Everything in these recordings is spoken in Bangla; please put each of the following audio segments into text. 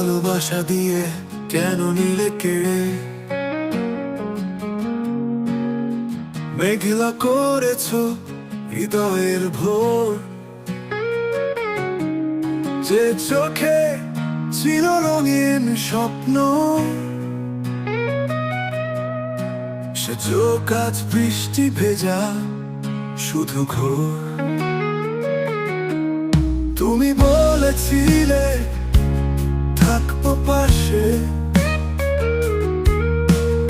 ভালোবাসা দিয়ে কেন নিলে কেড়ে? মেঘলা করেছো হৃদয়ের ভোর, যে চোখে ছিল রঙিন স্বপ্ন, সে চোখ আজ বৃষ্টি ভেজা শুধু ঘোর। তুমি বলেছিলে থাকবো পাশে,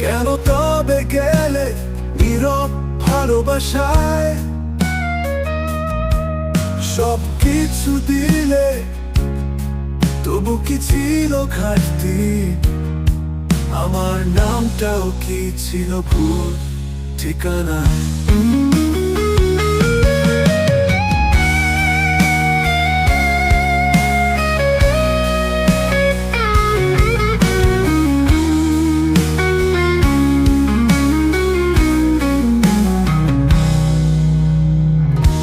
কেন তবে গেলে নীরব ভালোবাসায়? সব কিছু দিলে তবু কি ছিল ঘাটতি? আমার নামটাও কি ছিল ভুল ঠিকানা?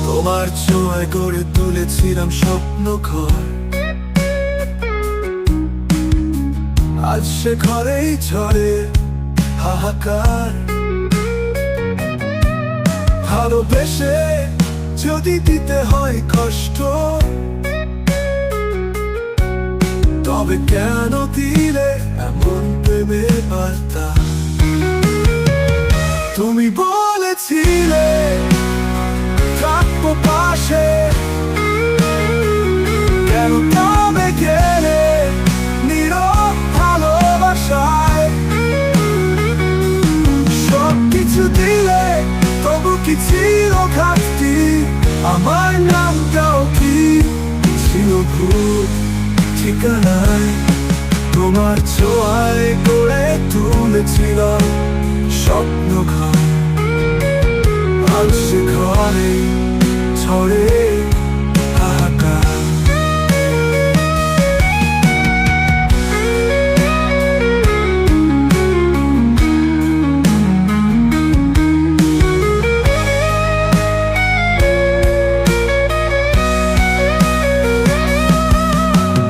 তোমার ছোঁয়ায় গড়ে তুলেছিলাম স্বপ্ন ঘর, আজ সে ঘরেই ঝরে হাহাকার। ভালোবেসে যদি দিতে হয় কষ্ট, তবে কেন দিলে এমন প্রেমের বার্তা? তুমি বলেছিলে থাকবো পাশে, কেন তবে গেলে নীরব ভালোবাসায়? সব কিছু দিলে তবু কি ছিল ঘাটতি? আমার নামটাও কি ছিল ভুল ঠিকানায়? তোমার ছোঁয়ায় গড়ে তুলেছিলাম স্বপ্ন ঘর, আজ সে ঘরে ঝরে হাহাকার।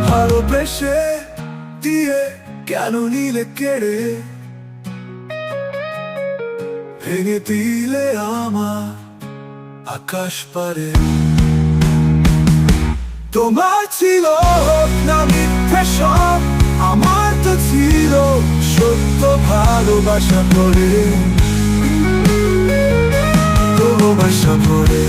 ভালোবেসে দিয়ে কেন নিলে কেড়ে? ভেঙে দিলে আমার আকাশ পারে। তোমার ছিল না মিথ্যে সব, আমার তো ছিল সত্য ভালোবাসা ভরে, ভালোবাসা ভরে।